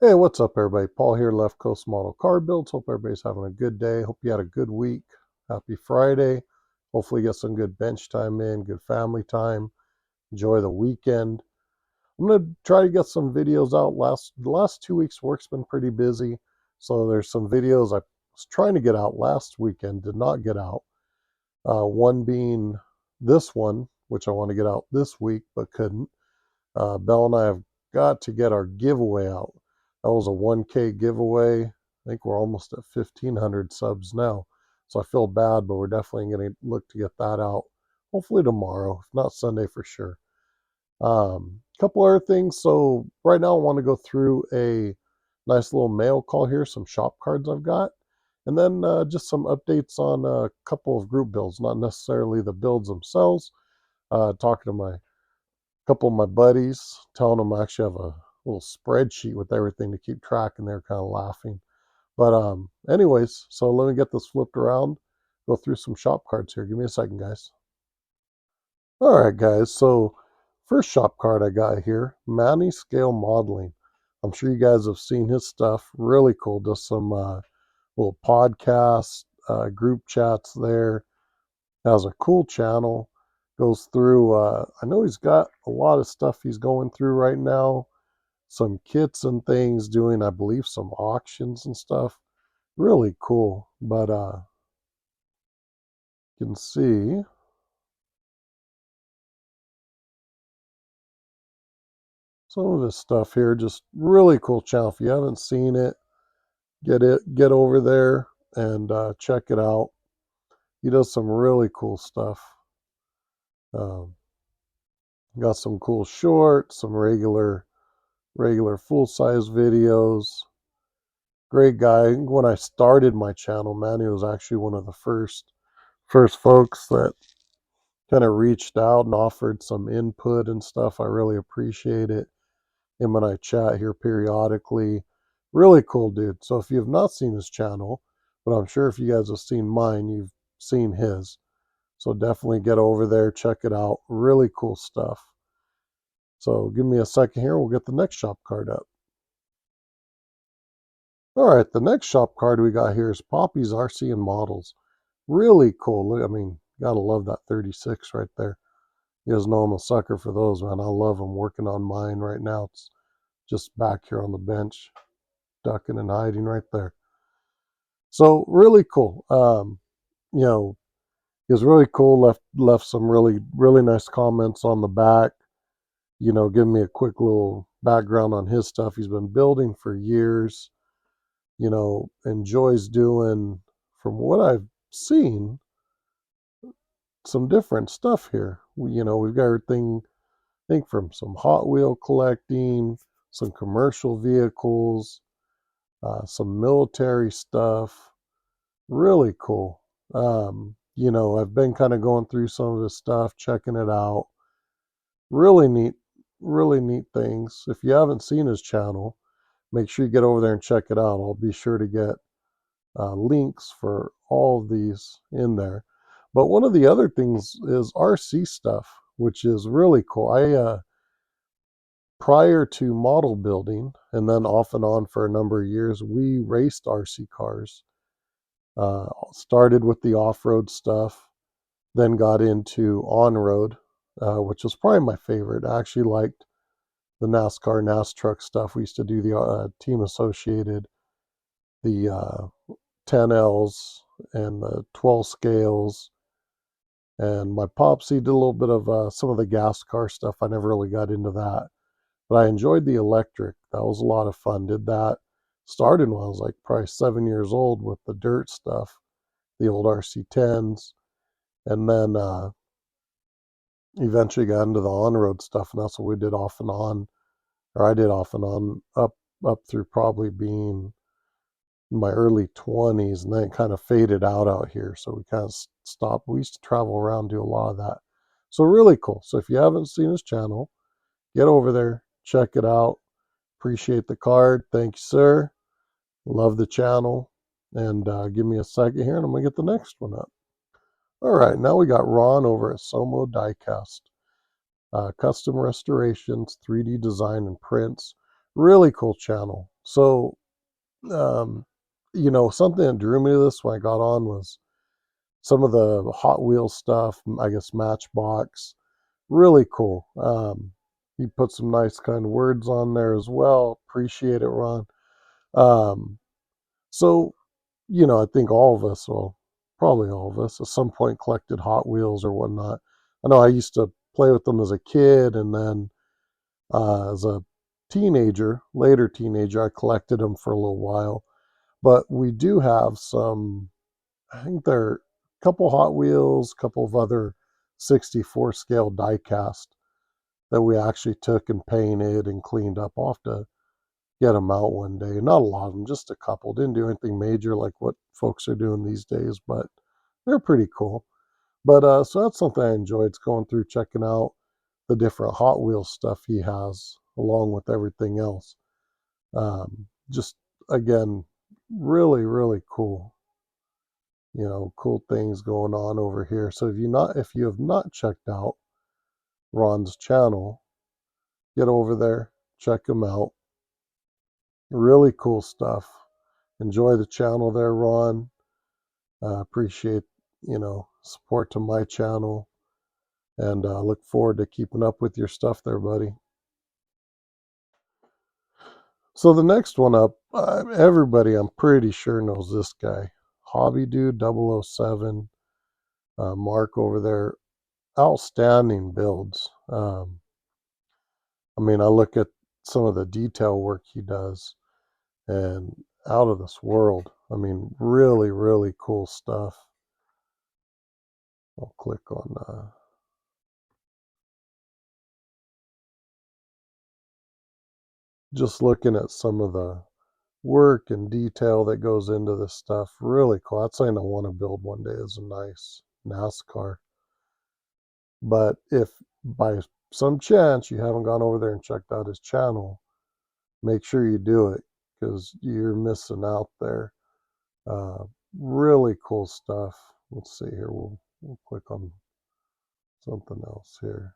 Hey, what's up, everybody? Paul here, Left Coast Model Car Builds. Hope everybody's having a good day. Hope you had a good week. Happy Friday. Hopefully, get some good bench time in, good family time. Enjoy the weekend. I'm going to try to get some videos out. The last 2 weeks, work's been pretty busy. So, there's some videos I was trying to get out last weekend, did not get out. One being this one, which I want to get out this week, but couldn't. Belle and I have got to get our giveaway out. That was a 1K giveaway. I think we're almost at 1,500 subs now. So I feel bad, but we're definitely going to look to get that out. Hopefully tomorrow, if not Sunday for sure. Couple other things. So right now I want to go through a nice little mail call here, some shop cards I've got. And then just some updates on a couple of group builds, not necessarily the builds themselves. Talking to my couple of my buddies, telling them I actually have a little spreadsheet with everything to keep track, and they're kind of laughing. But anyways, so let me get this flipped around, go through some shop cards here. Give me a second, guys. All right, guys. So first shop card I got here, Manny Scale Modeling. I'm sure you guys have seen his stuff. Really cool. Does some little podcasts, group chats there. Has a cool channel. Goes through, I know he's got a lot of stuff he's going through right now. Some kits and things, doing, I believe, some auctions and stuff. Really cool. But you can see some of his stuff here. Just really cool channel. If you haven't seen it, get over there and check it out. He does some really cool stuff. Um, got some cool shorts, some regular full-size videos. Great guy. When I started my channel, Manny was actually one of the first folks that kind of reached out and offered some input and stuff. I really appreciate it. Him and I chat here periodically. Really cool dude. So if you have not seen his channel, but I'm sure if you guys have seen mine, you've seen his. So definitely get over there, check it out. Really cool stuff. So give me a second here. We'll get the next shop card up. All right, the next shop card we got here is Poppy's RCN Models. Really cool. I mean, gotta love that 36 right there. You guys know I'm a sucker for those, man. I love them. Working on mine right now. It's just back here on the bench, ducking and hiding right there. So really cool. You know, it was really cool. Left some really nice comments on the back. You know, giving me a quick little background on his stuff. He's been building for years. You know, enjoys doing, from what I've seen, some different stuff here. We've got everything, I think, from some Hot Wheel collecting, some commercial vehicles, some military stuff. Really cool. I've been kind of going through some of his stuff, checking it out. Really neat, really neat things. If you haven't seen his channel, make sure you get over there and check it out. I'll be sure to get links for all of these in there. But one of the other things is RC stuff, which is really cool. Prior to model building, and then off and on for a number of years, we raced RC cars. Started with the off-road stuff, then got into on-road, which was probably my favorite. I actually liked the NASCAR, NAS truck stuff. We used to do the team associated, the 10Ls and the 12 scales. And my pops, he did a little bit of some of the gas car stuff. I never really got into that. But I enjoyed the electric. That was a lot of fun. Did that. Started when I was like probably 7 years old with the dirt stuff, the old RC10s. And then eventually got into the on-road stuff. And that's what we did off and on. Or I did off and on up through probably being in my early 20s, and then it kind of faded out here. So we kind of stopped. We used to travel around, do a lot of that. So really cool. So if you haven't seen his channel, get over there, check it out. Appreciate the card. Thank you, sir. Love the channel. And give me a second here, and I'm going to get the next one up. All right, now we got Ron over at SoMo Diecast. Custom restorations, 3D design, and prints. Really cool channel. So, um, something that drew me to this when I got on was some of the Hot Wheels stuff, I guess Matchbox. Really cool. You put some nice kind words on there as well. Appreciate it, Ron. Um, so, I think all of us, well, probably all of us, at some point collected Hot Wheels or whatnot. I know I used to play with them as a kid, and then as a later teenager, I collected them for a little while. But we do have some, I think there are a couple Hot Wheels, a couple of other 64 scale diecast that we actually took and painted and cleaned up. I'll have to get them out one day. Not a lot of them, just a couple. Didn't do anything major like what folks are doing these days, but they're pretty cool. But so that's something I enjoyed. It's going through checking out the different Hot Wheels stuff he has along with everything else. Just again, really, really cool. Cool things going on over here. So if you have not checked out Ron's channel, get over there, check him out. Really cool stuff. Enjoy the channel there, Ron. Appreciate, support to my channel, and look forward to keeping up with your stuff there, buddy. So the next one up, everybody I'm pretty sure knows this guy. Hobby Dude 007, Mark over there. Outstanding builds. I mean, I look at some of the detail work he does and out of this world. I mean, really, really cool stuff. I'll click on just looking at some of the work and detail that goes into this stuff. Really cool. That's something I want to build one day, is a nice NASCAR. But if by some chance you haven't gone over there and checked out his channel, make sure you do it because you're missing out there. Uh, really cool stuff. Let's see here. We'll click on something else here.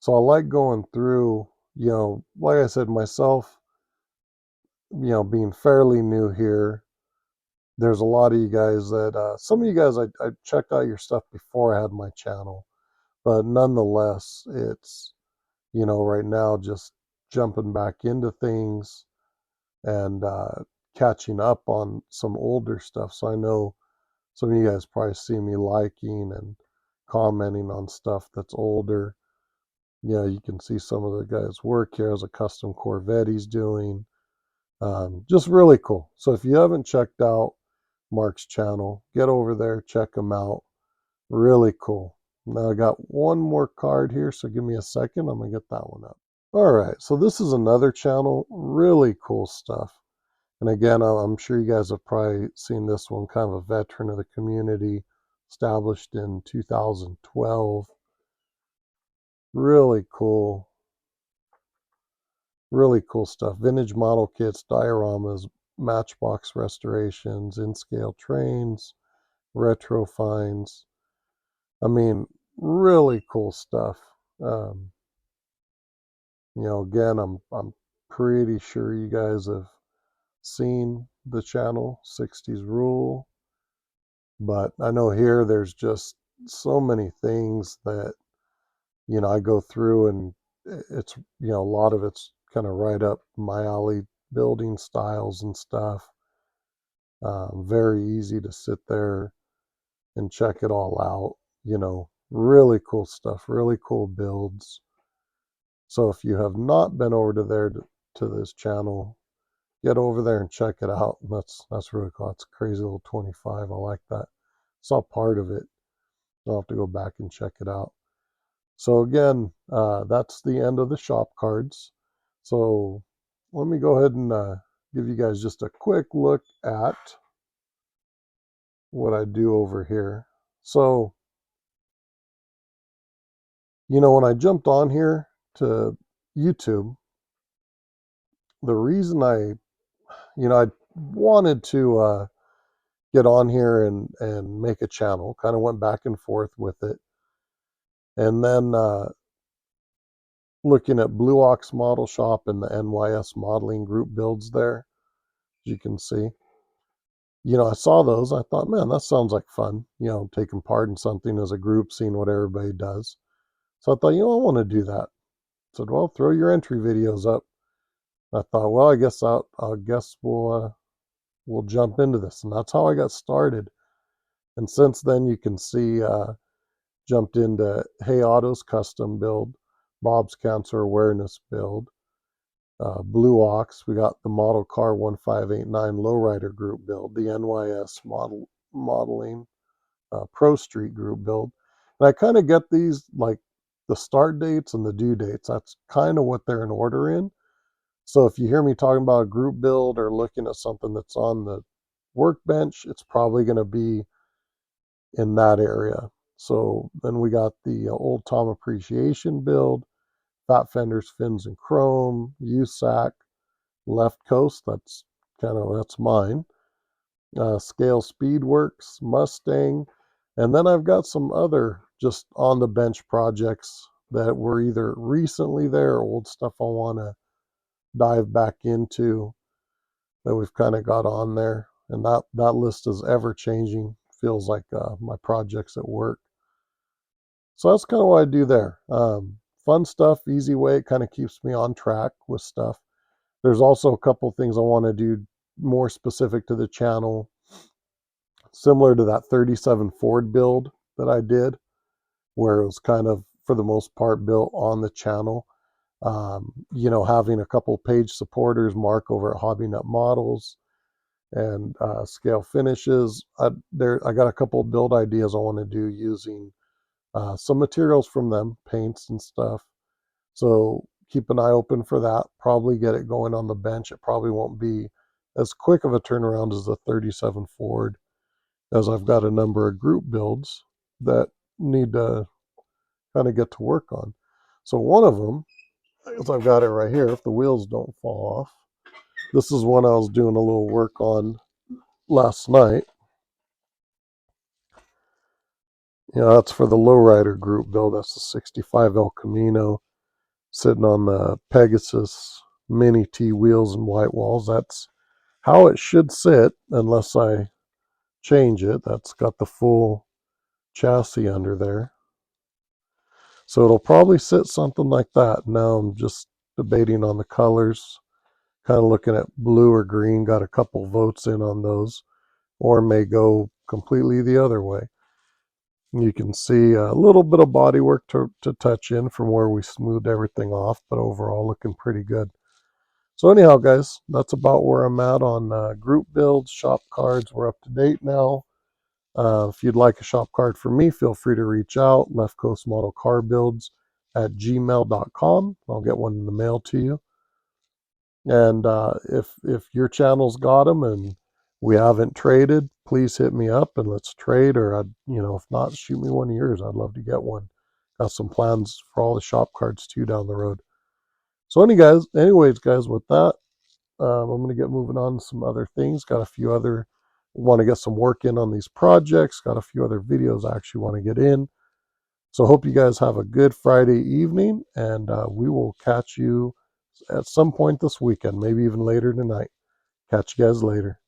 So I like going through, like I said, myself, being fairly new here. There's a lot of you guys that, some of you guys, I checked out your stuff before I had my channel, but nonetheless, it's, right now just jumping back into things and catching up on some older stuff. So I know some of you guys probably see me liking and commenting on stuff that's older. You can see some of the guys' work here as a custom Corvette he's doing. Just really cool. So if you haven't checked out Mark's channel, get over there, check him out. Really cool. Now I got one more card here, so give me a second. I'm going to get that one up. All right, so this is another channel. Really cool stuff. And again, I'm sure you guys have probably seen this one, kind of a veteran of the community, established in 2012. Really cool. Really cool stuff. Vintage model kits, dioramas, matchbox restorations, in-scale trains, retro finds. I mean, really cool stuff. Um, again, I'm pretty sure you guys have seen the channel 60s Rule, but I know here there's just so many things that I go through, and it's a lot of it's kind of right up my alley, building styles and stuff. Very easy to sit there and check it all out. Really cool stuff, really cool builds. So if you have not been over to this channel, get over there and check it out. That's really cool. It's a crazy little 25. I like that. Saw part of it. I'll have to go back and check it out. So again, that's the end of the shop cards. So let me go ahead and give you guys just a quick look at what I do over here. So, when I jumped on here to YouTube, the reason I wanted to get on here and make a channel, kind of went back and forth with it. And then looking at Blue Ox Model Shop and the NYS modeling group builds there, as you can see. I saw those. I thought, man, that sounds like fun, taking part in something as a group, seeing what everybody does. So I thought, I want to do that. I said, well, throw your entry videos up. I thought, well, I guess we'll jump into this. And that's how I got started. And since then, you can see, jumped into Hey Auto's custom build, Bob's Cancer Awareness build, Blue Ox. We got the Model Car 1589 Lowrider group build, the NYS modeling Pro Street group build. And I kind of get these like the start dates and the due dates. That's kind of what they're in order in. So if you hear me talking about a group build or looking at something that's on the workbench, it's probably going to be in that area. So then we got the Old Tom Appreciation build, Fat Fenders, Fins and Chrome, USAC, Left Coast, that's mine. Scale Speedworks, Mustang, and then I've got some other just on the bench projects that were either recently there or old stuff I want to dive back into that we've kind of got on there. And that list is ever changing. Feels like my projects at work. So that's kind of what I do there. Fun stuff, easy way. It kind of keeps me on track with stuff. There's also a couple things I want to do more specific to the channel, similar to that 37 Ford build that I did, where it was kind of, for the most part, built on the channel. Having a couple page supporters, Mark over at Hobbynut Models, and Scale Finishes. I got a couple of build ideas I want to do using some materials from them, paints and stuff. So keep an eye open for that. Probably get it going on the bench. It probably won't be as quick of a turnaround as the 37 Ford, as I've got a number of group builds that need to kind of get to work on. So one of them, as I've got it right here, if the wheels don't fall off, this is one I was doing a little work on last night. That's for the lowrider group build. That's the 65 El Camino sitting on the Pegasus Mini T wheels and white walls. That's how it should sit unless I change it. That's got the full chassis under there. So it'll probably sit something like that. Now I'm just debating on the colors, kind of looking at blue or green, got a couple votes in on those, or may go completely the other way. You can see a little bit of bodywork to touch in from where we smoothed everything off, but overall looking pretty good. So anyhow, guys, that's about where I'm at on group builds, shop cards. We're up to date now. If you'd like a shop card from me, feel free to reach out, Left Coast Model Car Builds at gmail.com. I'll get one in the mail to you. And if your channel's got them and we haven't traded, please hit me up and let's trade. Or if not, shoot me one of yours. I'd love to get one. Got some plans for all the shop cards too down the road. So anyways, guys, with that, I'm going to get moving on to some other things. Got a few other, want to get some work in on these projects. Got a few other videos I actually want to get in. So hope you guys have a good Friday evening, and we will catch you at some point this weekend, maybe even later tonight. Catch you guys later.